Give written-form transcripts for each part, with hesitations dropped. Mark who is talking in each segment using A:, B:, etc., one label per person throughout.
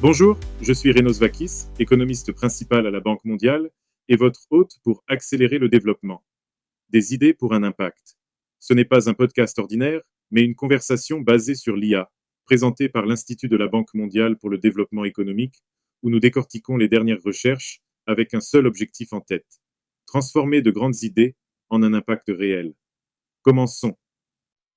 A: Bonjour, je suis Renos Vakis, économiste principal à la Banque mondiale et votre hôte pour accélérer le développement. Des idées pour un impact. Ce n'est pas un podcast ordinaire, mais une conversation basée sur l'IA, présentée par l'Institut de la Banque mondiale pour le développement économique, où nous décortiquons les dernières recherches avec un seul objectif en tête: transformer de grandes idées en un impact réel. Commençons.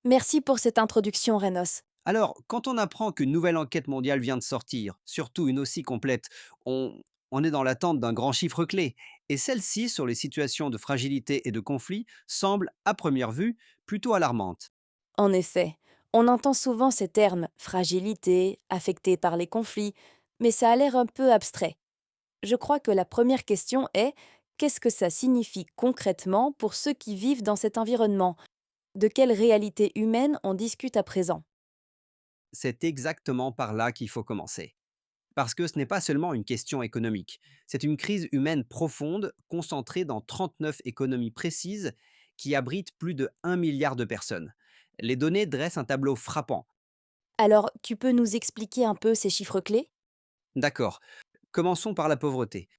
B: Merci pour cette introduction, Renos.
C: Alors, quand on apprend qu'une nouvelle enquête mondiale vient de sortir, surtout une aussi complète, on est dans l'attente d'un grand chiffre clé. Et celle-ci, sur les situations de fragilité et de conflit, semble, à première vue, plutôt alarmante.
B: En effet, on entend souvent ces termes fragilité, affectée par les conflits, mais ça a l'air un peu abstrait. Je crois que la première question est qu'est-ce que ça signifie concrètement pour ceux qui vivent dans cet environnement? De quelle réalité humaine on discute à présent?
C: C'est exactement par là qu'il faut commencer. Parce que ce n'est pas seulement une question économique, c'est une crise humaine profonde, concentrée dans 39 économies précises, qui abritent plus de 1 milliard de personnes. Les données dressent un tableau frappant.
B: Alors, tu peux nous expliquer un peu ces chiffres clés?
C: D'accord. Commençons par la pauvreté.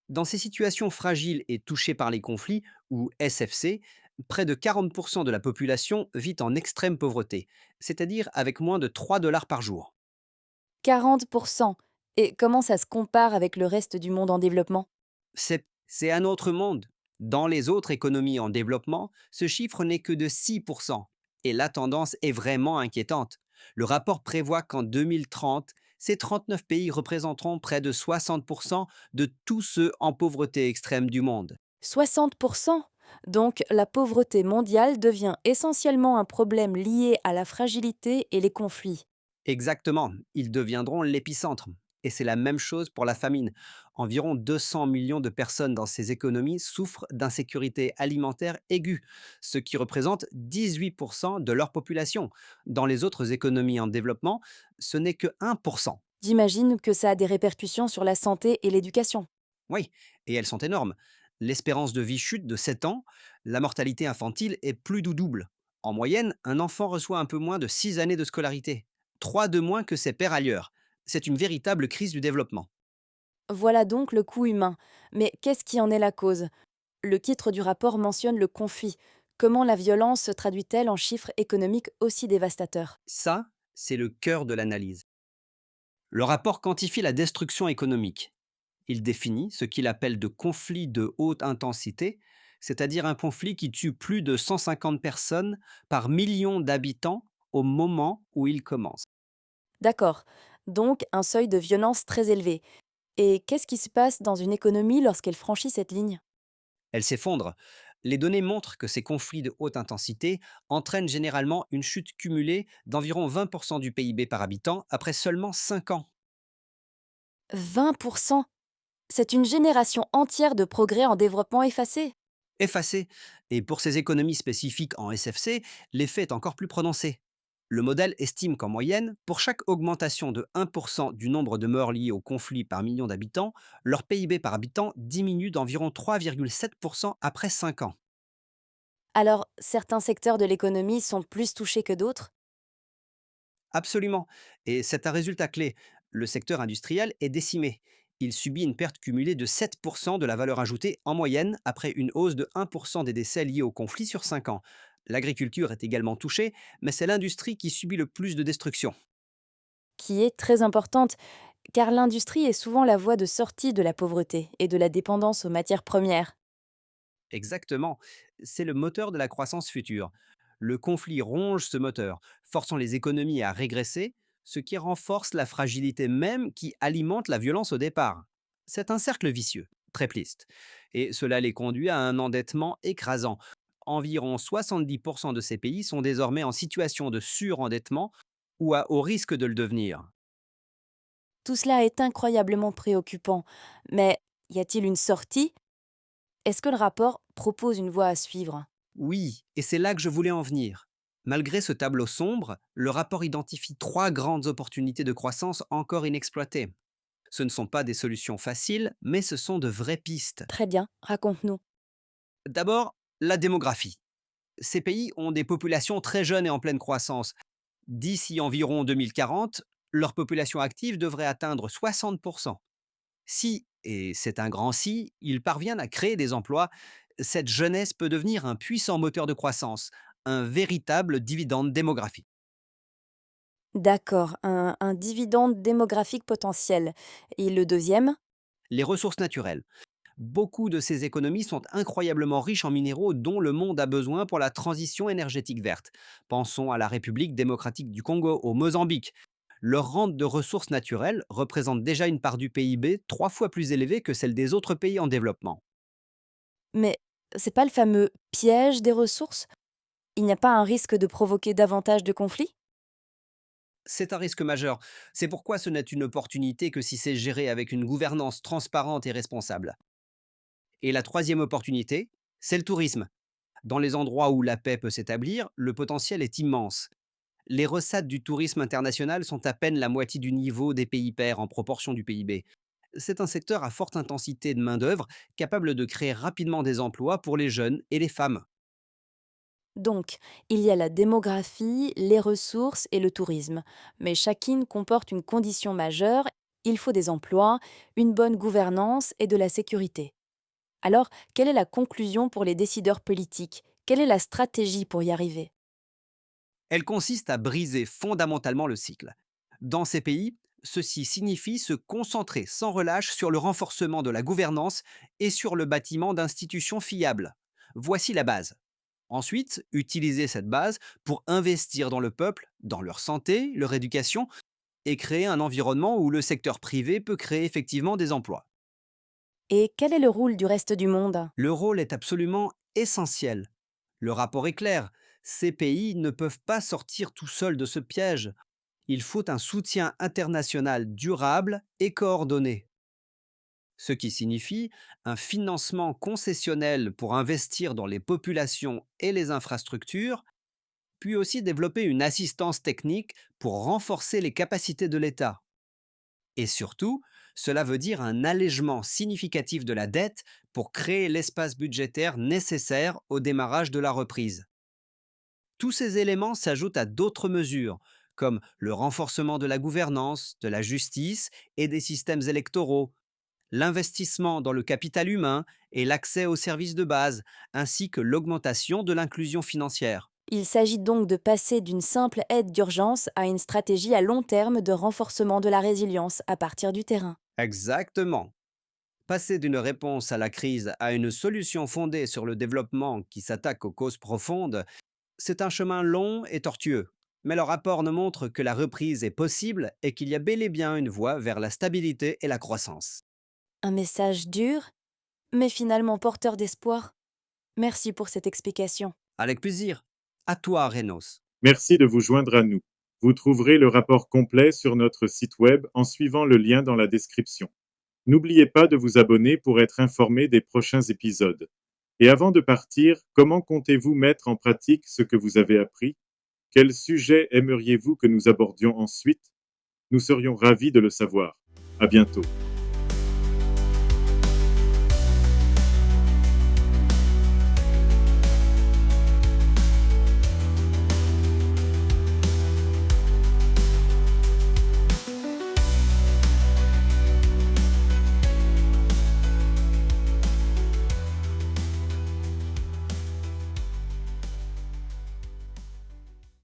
C: Dans ces situations fragiles et touchées par les conflits, ou SFC, près de 40% de la population vit en extrême pauvreté, c'est-à-dire avec moins de 3 dollars par jour.
B: 40%. Et comment ça se compare avec le reste du monde en développement?
C: C'est un autre monde. Dans les autres économies en développement, ce chiffre n'est que de 6%. Et la tendance est vraiment inquiétante. Le rapport prévoit qu'en 2030, ces 39 pays représenteront près de 60% de tous ceux en pauvreté extrême du monde.
B: 60%. Donc la pauvreté mondiale devient essentiellement un problème lié à la fragilité et les conflits.
C: Exactement, ils deviendront l'épicentre. Et c'est la même chose pour la famine. Environ 200 millions de personnes dans ces économies souffrent d'insécurité alimentaire aiguë, ce qui représente 18% de leur population. Dans les autres économies en développement, ce n'est que 1%.
B: J'imagine que ça a des répercussions sur la santé et l'éducation.
C: Oui, et elles sont énormes. L'espérance de vie chute de 7 ans, la mortalité infantile est plus du double. En moyenne, un enfant reçoit un peu moins de 6 années de scolarité, 3 de moins que ses pairs ailleurs. C'est une véritable crise du développement.
B: Voilà donc le coût humain. Mais qu'est-ce qui en est la cause? Le titre du rapport mentionne le conflit. Comment la violence se traduit-elle en chiffres économiques aussi dévastateurs?
C: Ça, c'est le cœur de l'analyse. Le rapport quantifie la destruction économique. Il définit ce qu'il appelle de conflits de haute intensité, c'est-à-dire un conflit qui tue plus de 150 personnes par million d'habitants au moment où il commence.
B: D'accord. Donc un seuil de violence très élevé. Et qu'est-ce qui se passe dans une économie lorsqu'elle franchit cette ligne?
C: Elle s'effondre. Les données montrent que ces conflits de haute intensité entraînent généralement une chute cumulée d'environ 20% du PIB par habitant après seulement 5 ans.
B: 20%. C'est une génération entière de progrès en développement effacés.
C: Effacé. Et pour ces économies spécifiques en SFC, l'effet est encore plus prononcé. Le modèle estime qu'en moyenne, pour chaque augmentation de 1% du nombre de morts liées au conflit par million d'habitants, leur PIB par habitant diminue d'environ 3,7% après 5 ans.
B: Alors, certains secteurs de l'économie sont plus touchés que d'autres?
C: Absolument. Et c'est un résultat clé. Le secteur industriel est décimé. Il subit une perte cumulée de 7% de la valeur ajoutée en moyenne après une hausse de 1% des décès liés au conflit sur 5 ans. L'agriculture est également touchée, mais c'est l'industrie qui subit le plus de destruction.
B: Qui est très importante, car l'industrie est souvent la voie de sortie de la pauvreté et de la dépendance aux matières premières.
C: Exactement. C'est le moteur de la croissance future. Le conflit ronge ce moteur, forçant les économies à régresser, ce qui renforce la fragilité même qui alimente la violence au départ. C'est un cercle vicieux, très pliste. Et cela les conduit à un endettement écrasant. Environ 70% de ces pays sont désormais en situation de surendettement ou au risque de le devenir.
B: Tout cela est incroyablement préoccupant. Mais y a-t-il une sortie? Est-ce que le rapport propose une voie à suivre?
C: Oui, et c'est là que je voulais en venir. Malgré ce tableau sombre, le rapport identifie 3 grandes opportunités de croissance encore inexploitées. Ce ne sont pas des solutions faciles, mais ce sont de vraies pistes.
B: Très bien, raconte-nous.
C: D'abord, la démographie. Ces pays ont des populations très jeunes et en pleine croissance. D'ici environ 2040, Leur population active devrait atteindre 60%. Si, et c'est un grand si, ils parviennent à créer des emplois, cette jeunesse peut devenir un puissant moteur de croissance, un véritable dividende démographique.
B: D'accord, un dividende démographique potentiel. Et le deuxième?
C: Les ressources naturelles. Beaucoup de ces économies sont incroyablement riches en minéraux dont le monde a besoin pour la transition énergétique verte. Pensons à la République démocratique du Congo, au Mozambique. Leur rente de ressources naturelles représente déjà une part du PIB 3 fois plus élevée que celle des autres pays en développement.
B: Mais c'est pas le fameux piège des ressources? Il n'y a pas un risque de provoquer davantage de conflits?
C: C'est un risque majeur. C'est pourquoi ce n'est une opportunité que si c'est géré avec une gouvernance transparente et responsable. Et la troisième opportunité, c'est le tourisme. Dans les endroits où la paix peut s'établir, le potentiel est immense. Les recettes du tourisme international sont à peine la moitié du niveau des pays pairs en proportion du PIB. C'est un secteur à forte intensité de main-d'œuvre, capable de créer rapidement des emplois pour les jeunes et les femmes.
B: Donc, il y a la démographie, les ressources et le tourisme. Mais chacune comporte une condition majeure, il faut des emplois, une bonne gouvernance et de la sécurité. Alors, quelle est la conclusion pour les décideurs politiques? Quelle est la stratégie pour y arriver?
C: Elle consiste à briser fondamentalement le cycle. Dans ces pays, ceci signifie se concentrer sans relâche sur le renforcement de la gouvernance et sur le bâtiment d'institutions fiables. Voici la base. Ensuite, utiliser cette base pour investir dans le peuple, dans leur santé, leur éducation, et créer un environnement où le secteur privé peut créer effectivement des emplois.
B: Et quel est le rôle du reste du monde?
C: Le rôle est absolument essentiel. Le rapport est clair. Ces pays ne peuvent pas sortir tout seuls de ce piège. Il faut un soutien international durable et coordonné, ce qui signifie un financement concessionnel pour investir dans les populations et les infrastructures, puis aussi développer une assistance technique pour renforcer les capacités de l'État. Et surtout, cela veut dire un allègement significatif de la dette pour créer l'espace budgétaire nécessaire au démarrage de la reprise. Tous ces éléments s'ajoutent à d'autres mesures, comme le renforcement de la gouvernance, de la justice et des systèmes électoraux, l'investissement dans le capital humain et l'accès aux services de base, ainsi que l'augmentation de l'inclusion financière.
B: Il s'agit donc de passer d'une simple aide d'urgence à une stratégie à long terme de renforcement de la résilience à partir du terrain.
C: Exactement. Passer d'une réponse à la crise à une solution fondée sur le développement qui s'attaque aux causes profondes, c'est un chemin long et tortueux. Mais leur rapport nous montre que la reprise est possible et qu'il y a bel et bien une voie vers la stabilité et la croissance.
B: Un message dur, mais finalement porteur d'espoir. Merci pour cette explication.
C: Avec plaisir. À toi, Renos.
A: Merci de vous joindre à nous. Vous trouverez le rapport complet sur notre site web en suivant le lien dans la description. N'oubliez pas de vous abonner pour être informé des prochains épisodes. Et avant de partir, comment comptez-vous mettre en pratique ce que vous avez appris? Quel sujet aimeriez-vous que nous abordions ensuite? Nous serions ravis de le savoir. À bientôt.